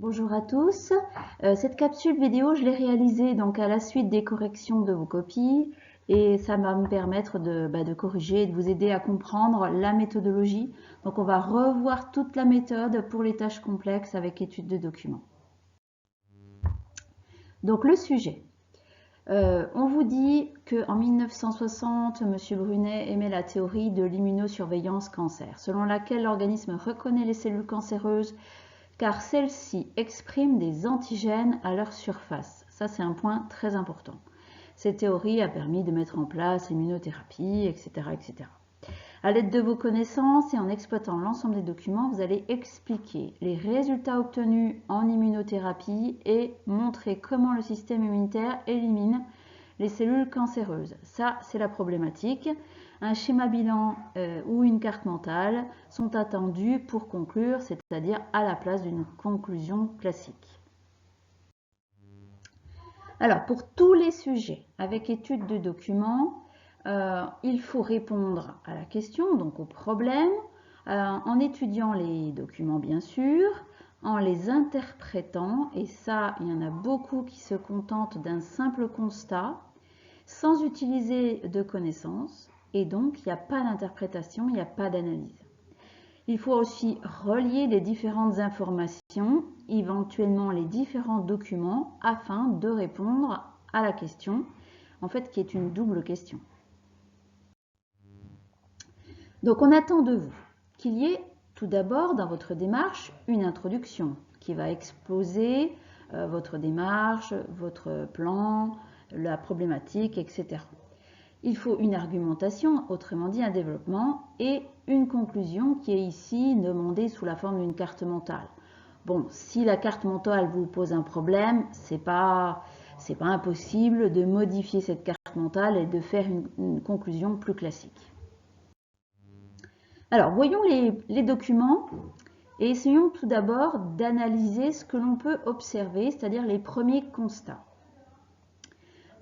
Bonjour à tous. Cette capsule vidéo, je l'ai réalisée donc à la suite des corrections de vos copies et ça va me permettre de corriger et de vous aider à comprendre la méthodologie. Donc on va revoir toute la méthode pour les tâches complexes avec étude de documents. Donc le sujet. On vous dit qu'en 1960, M. Brunet émet la théorie de l'immunosurveillance cancer, selon laquelle l'organisme reconnaît les cellules cancéreuses car celles-ci expriment des antigènes à leur surface. Ça, c'est un point très important. Cette théorie a permis de mettre en place l'immunothérapie, etc., etc. À l'aide de vos connaissances et en exploitant l'ensemble des documents, vous allez expliquer les résultats obtenus en immunothérapie et montrer comment le système immunitaire élimine les cellules cancéreuses. Ça, c'est la problématique. Un schéma bilan ou une carte mentale sont attendus pour conclure, c'est-à-dire à la place d'une conclusion classique. Alors, pour tous les sujets avec étude de documents, il faut répondre à la question, donc au problème, en étudiant les documents bien sûr, en les interprétant, et ça, il y en a beaucoup qui se contentent d'un simple constat, sans utiliser de connaissances, et donc il n'y a pas d'interprétation, il n'y a pas d'analyse. Il faut aussi relier les différentes informations, éventuellement les différents documents, afin de répondre à la question, en fait qui est une double question. Donc on attend de vous qu'il y ait tout d'abord dans votre démarche une introduction qui va exposer votre démarche, votre plan, la problématique, etc. Il faut une argumentation, autrement dit un développement, et une conclusion qui est ici demandée sous la forme d'une carte mentale. Bon, si la carte mentale vous pose un problème, c'est pas impossible de modifier cette carte mentale et de faire une conclusion plus classique. Alors, voyons les documents et essayons tout d'abord d'analyser ce que l'on peut observer, c'est-à-dire les premiers constats.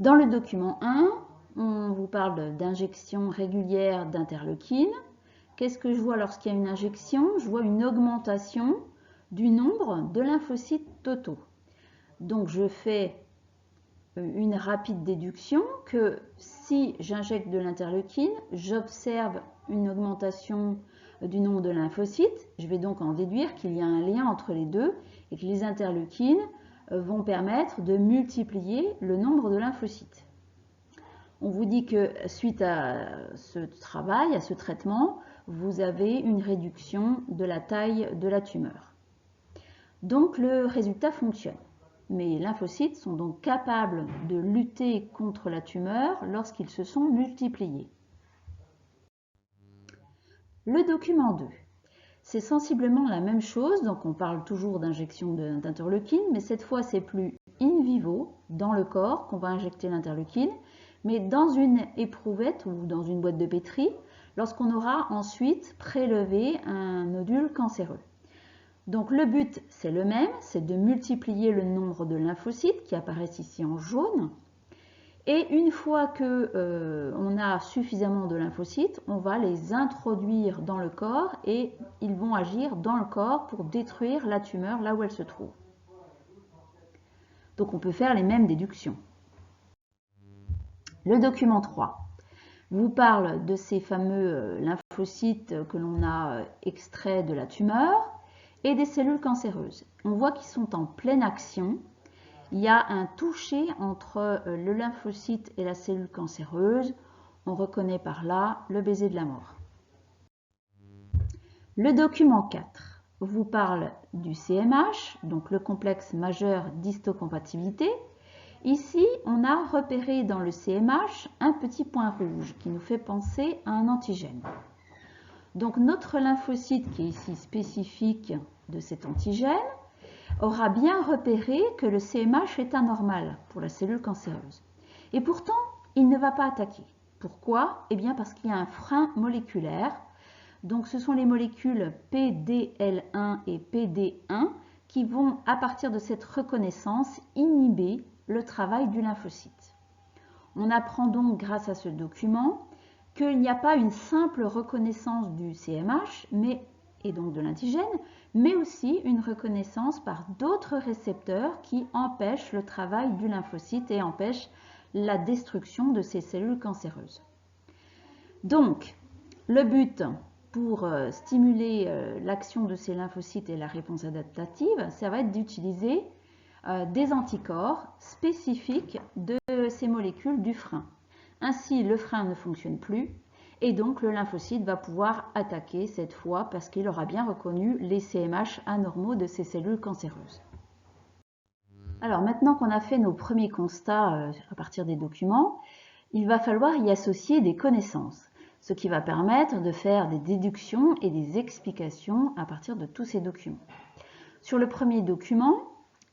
Dans le document 1, on vous parle d'injection régulière d'interleukine. Qu'est-ce que je vois lorsqu'il y a une injection? Je vois une augmentation du nombre de lymphocytes totaux. Donc je fais une rapide déduction que si j'injecte de l'interleukine, j'observe une augmentation du nombre de lymphocytes. Je vais donc en déduire qu'il y a un lien entre les deux et que les interleukines vont permettre de multiplier le nombre de lymphocytes. On vous dit que suite à ce travail, à ce traitement, vous avez une réduction de la taille de la tumeur. Donc le résultat fonctionne. Mais les lymphocytes sont donc capables de lutter contre la tumeur lorsqu'ils se sont multipliés. Le document 2. C'est sensiblement la même chose, donc on parle toujours d'injection d'interleukine, mais cette fois c'est plus in vivo, dans le corps, qu'on va injecter l'interleukine, mais dans une éprouvette ou dans une boîte de pétri, lorsqu'on aura ensuite prélevé un nodule cancéreux. Donc le but c'est le même, c'est de multiplier le nombre de lymphocytes qui apparaissent ici en jaune. Et une fois qu'on a suffisamment de lymphocytes, on va les introduire dans le corps et ils vont agir dans le corps pour détruire la tumeur là où elle se trouve. Donc on peut faire les mêmes déductions. Le document 3 vous parle de ces fameux lymphocytes que l'on a extraits de la tumeur et des cellules cancéreuses. On voit qu'ils sont en pleine action. Il y a un toucher entre le lymphocyte et la cellule cancéreuse. On reconnaît par là le baiser de la mort. Le document 4 vous parle du CMH, donc le complexe majeur d'histocompatibilité. Ici, on a repéré dans le CMH un petit point rouge qui nous fait penser à un antigène. Donc notre lymphocyte, qui est ici spécifique de cet antigène, aura bien repéré que le CMH est anormal pour la cellule cancéreuse. Et pourtant, il ne va pas attaquer. Pourquoi? Eh bien parce qu'il y a un frein moléculaire. Donc ce sont les molécules PDL1 et PD1 qui vont, à partir de cette reconnaissance, inhiber le travail du lymphocyte. On apprend donc grâce à ce document qu'il n'y a pas une simple reconnaissance du CMH, mais et donc de l'antigène, mais aussi une reconnaissance par d'autres récepteurs qui empêchent le travail du lymphocyte et empêchent la destruction de ces cellules cancéreuses. Donc, le but pour stimuler l'action de ces lymphocytes et la réponse adaptative, ça va être d'utiliser des anticorps spécifiques de ces molécules du frein. Ainsi, le frein ne fonctionne plus et donc le lymphocyte va pouvoir attaquer cette fois parce qu'il aura bien reconnu les CMH anormaux de ces cellules cancéreuses. Alors maintenant qu'on a fait nos premiers constats à partir des documents, il va falloir y associer des connaissances, ce qui va permettre de faire des déductions et des explications à partir de tous ces documents. Sur le premier document,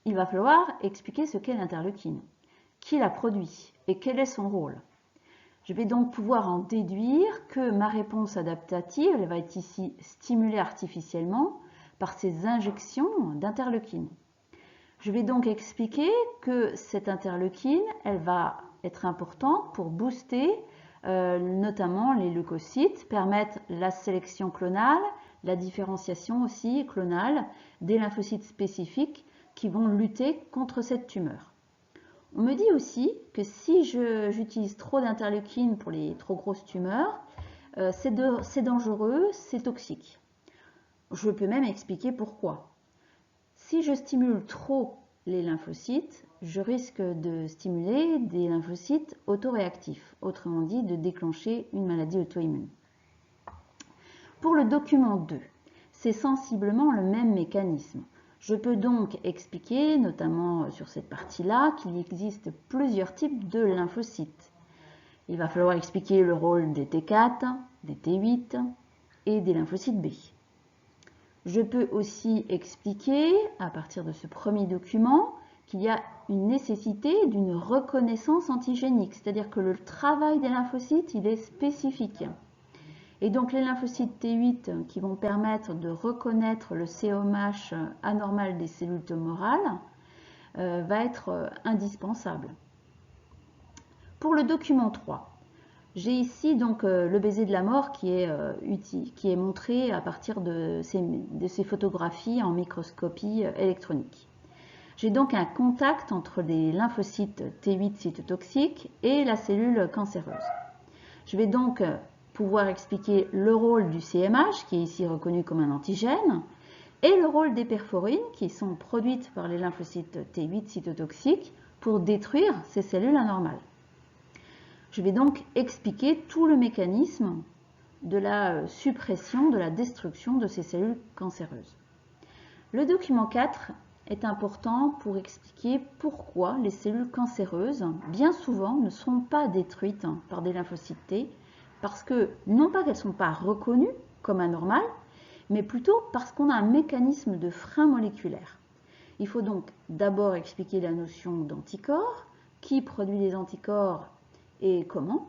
il va falloir expliquer ce qu'est l'interleukine, qui la produit et quel est son rôle. Je vais donc pouvoir en déduire que ma réponse adaptative, elle va être ici stimulée artificiellement par ces injections d'interleukine. Je vais donc expliquer que cette interleukine, elle va être importante pour booster notamment les leucocytes, permettre la sélection clonale, la différenciation aussi clonale des lymphocytes spécifiques qui vont lutter contre cette tumeur. On me dit aussi que si j'utilise trop d'interleukine pour les trop grosses tumeurs, c'est dangereux, c'est toxique. Je peux même expliquer pourquoi. Si je stimule trop les lymphocytes, je risque de stimuler des lymphocytes autoréactifs, autrement dit de déclencher une maladie auto-immune. Pour le document 2, c'est sensiblement le même mécanisme. Je peux donc expliquer, notamment sur cette partie-là, qu'il existe plusieurs types de lymphocytes. Il va falloir expliquer le rôle des T4, des T8 et des lymphocytes B. Je peux aussi expliquer, à partir de ce premier document, qu'il y a une nécessité d'une reconnaissance antigénique, c'est-à-dire que le travail des lymphocytes, il est spécifique. Et donc les lymphocytes T8 qui vont permettre de reconnaître le CMH anormal des cellules tumorales va être indispensable. Pour le document 3, j'ai ici donc le baiser de la mort qui est montré à partir de ces photographies en microscopie électronique. J'ai donc un contact entre les lymphocytes T8 cytotoxiques et la cellule cancéreuse. Je vais donc pouvoir expliquer le rôle du CMH, qui est ici reconnu comme un antigène, et le rôle des perforines, qui sont produites par les lymphocytes T8 cytotoxiques pour détruire ces cellules anormales. Je vais donc expliquer tout le mécanisme de la suppression, de la destruction de ces cellules cancéreuses. Le document 4 est important pour expliquer pourquoi les cellules cancéreuses, bien souvent, ne sont pas détruites par des lymphocytes T, parce que, non pas qu'elles ne sont pas reconnues comme anormales, mais plutôt parce qu'on a un mécanisme de frein moléculaire. Il faut donc d'abord expliquer la notion d'anticorps, qui produit les anticorps et comment.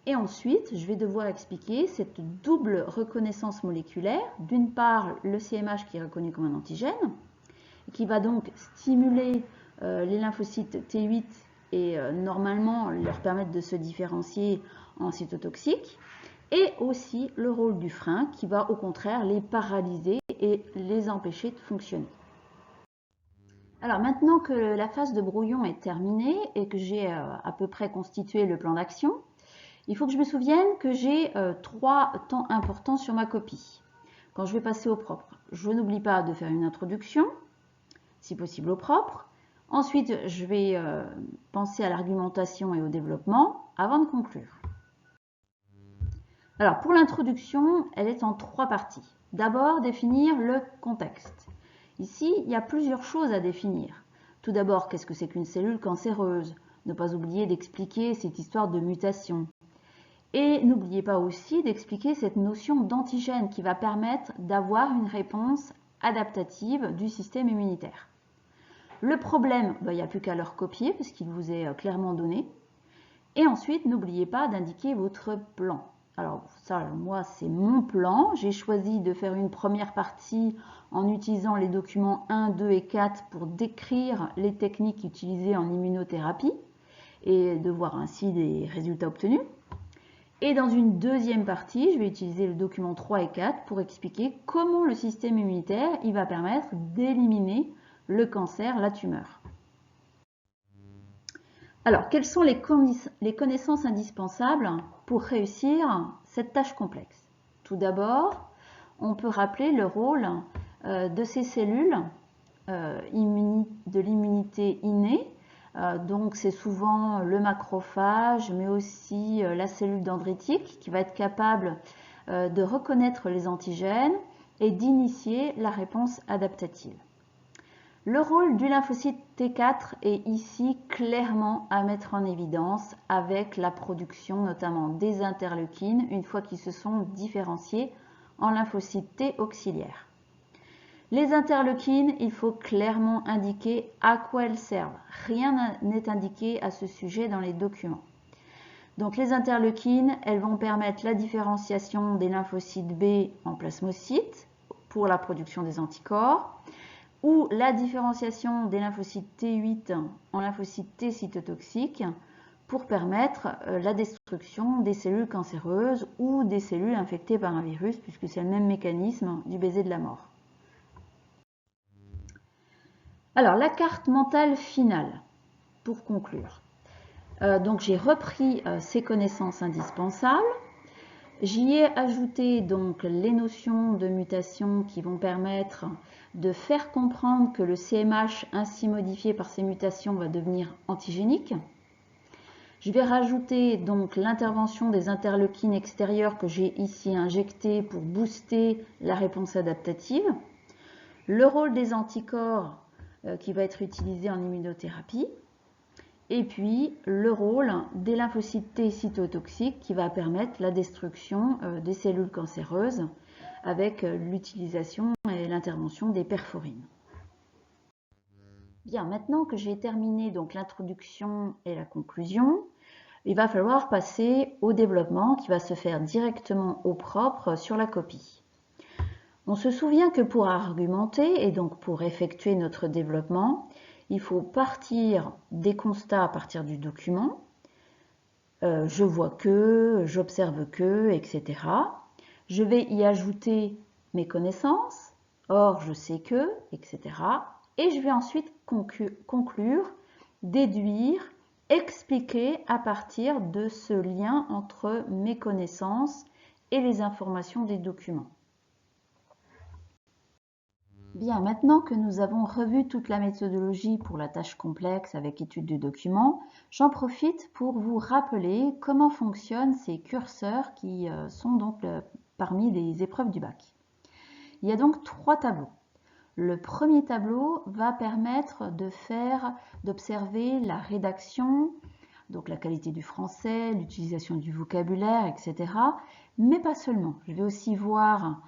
Et ensuite, je vais devoir expliquer cette double reconnaissance moléculaire. D'une part, le CMH qui est reconnu comme un antigène, qui va donc stimuler les lymphocytes T8 et normalement leur permettre de se différencier en cytotoxiques, et aussi le rôle du frein qui va au contraire les paralyser et les empêcher de fonctionner. Alors maintenant que la phase de brouillon est terminée et que j'ai à peu près constitué le plan d'action, il faut que je me souvienne que j'ai 3 temps importants sur ma copie. Quand je vais passer au propre, je n'oublie pas de faire une introduction, si possible au propre. Ensuite, je vais penser à l'argumentation et au développement avant de conclure. Alors, pour l'introduction, elle est en 3 parties. D'abord, définir le contexte. Ici, il y a plusieurs choses à définir. Tout d'abord, qu'est-ce que c'est qu'une cellule cancéreuse? Ne pas oublier d'expliquer cette histoire de mutation. Et n'oubliez pas aussi d'expliquer cette notion d'antigène qui va permettre d'avoir une réponse adaptative du système immunitaire. Le problème, il n'y a plus qu'à le recopier parce qu'il vous est clairement donné. Et ensuite, n'oubliez pas d'indiquer votre plan. Alors ça, moi, c'est mon plan. J'ai choisi de faire une première partie en utilisant les documents 1, 2 et 4 pour décrire les techniques utilisées en immunothérapie et de voir ainsi les résultats obtenus. Et dans une deuxième partie, je vais utiliser le document 3 et 4 pour expliquer comment le système immunitaire il va permettre d'éliminer le cancer, la tumeur. Alors, quelles sont les connaissances indispensables pour réussir cette tâche complexe? Tout d'abord, on peut rappeler le rôle de ces cellules de l'immunité innée. Donc c'est souvent le macrophage, mais aussi la cellule dendritique qui va être capable de reconnaître les antigènes et d'initier la réponse adaptative. Le rôle du lymphocyte T4 est ici clairement à mettre en évidence avec la production notamment des interleukines une fois qu'ils se sont différenciés en lymphocytes T auxiliaires. Les interleukines, il faut clairement indiquer à quoi elles servent. Rien n'est indiqué à ce sujet dans les documents. Donc les interleukines, elles vont permettre la différenciation des lymphocytes B en plasmocytes pour la production des anticorps, ou la différenciation des lymphocytes T8 en lymphocytes T cytotoxiques pour permettre la destruction des cellules cancéreuses ou des cellules infectées par un virus, puisque c'est le même mécanisme du baiser de la mort. Alors, la carte mentale finale, pour conclure. Donc, j'ai repris ces connaissances indispensables. J'y ai ajouté donc les notions de mutation qui vont permettre de faire comprendre que le CMH ainsi modifié par ces mutations va devenir antigénique. Je vais rajouter donc l'intervention des interleukines extérieures que j'ai ici injectées pour booster la réponse adaptative. Le rôle des anticorps qui va être utilisé en immunothérapie. Et puis le rôle des lymphocytes T cytotoxiques qui va permettre la destruction des cellules cancéreuses avec l'utilisation et l'intervention des perforines. Bien, maintenant que j'ai terminé donc l'introduction et la conclusion, il va falloir passer au développement qui va se faire directement au propre sur la copie. On se souvient que pour argumenter et donc pour effectuer notre développement, il faut partir des constats à partir du document. Je vois que, j'observe que, etc. Je vais y ajouter mes connaissances, or je sais que, etc. Et je vais ensuite conclure, déduire, expliquer à partir de ce lien entre mes connaissances et les informations des documents. Bien, maintenant que nous avons revu toute la méthodologie pour la tâche complexe avec étude du document, j'en profite pour vous rappeler comment fonctionnent ces curseurs qui sont donc parmi les épreuves du bac. Il y a donc 3 tableaux. Le premier tableau va permettre d'observer la rédaction, donc la qualité du français, l'utilisation du vocabulaire, etc. Mais pas seulement. Je vais aussi voir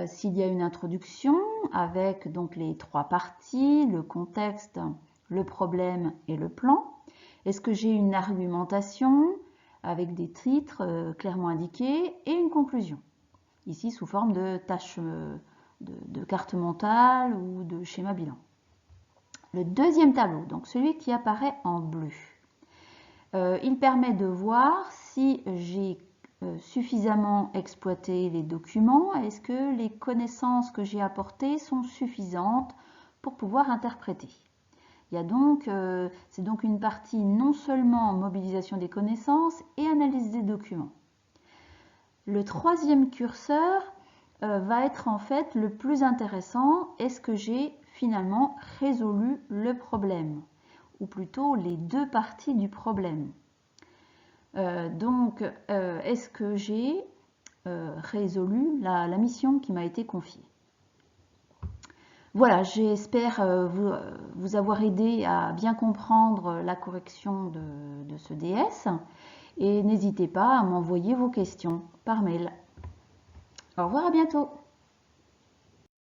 s'il y a une introduction avec donc les 3 parties, le contexte, le problème et le plan. Est-ce que j'ai une argumentation avec des titres clairement indiqués et une conclusion, ici sous forme de tâche de carte mentale ou de schéma bilan. Le deuxième tableau, donc celui qui apparaît en bleu, il permet de voir si j'ai suffisamment exploité les documents, est-ce que les connaissances que j'ai apportées sont suffisantes pour pouvoir interpréter. Il y a donc, c'est donc une partie non seulement mobilisation des connaissances et analyse des documents. Le troisième curseur va être en fait le plus intéressant. Est-ce que j'ai finalement résolu le problème, ou plutôt les 2 parties du problème. Est-ce que j'ai résolu la mission qui m'a été confiée? Voilà, j'espère vous avoir aidé à bien comprendre la correction de ce DS et n'hésitez pas à m'envoyer vos questions par mail. Au revoir, à bientôt.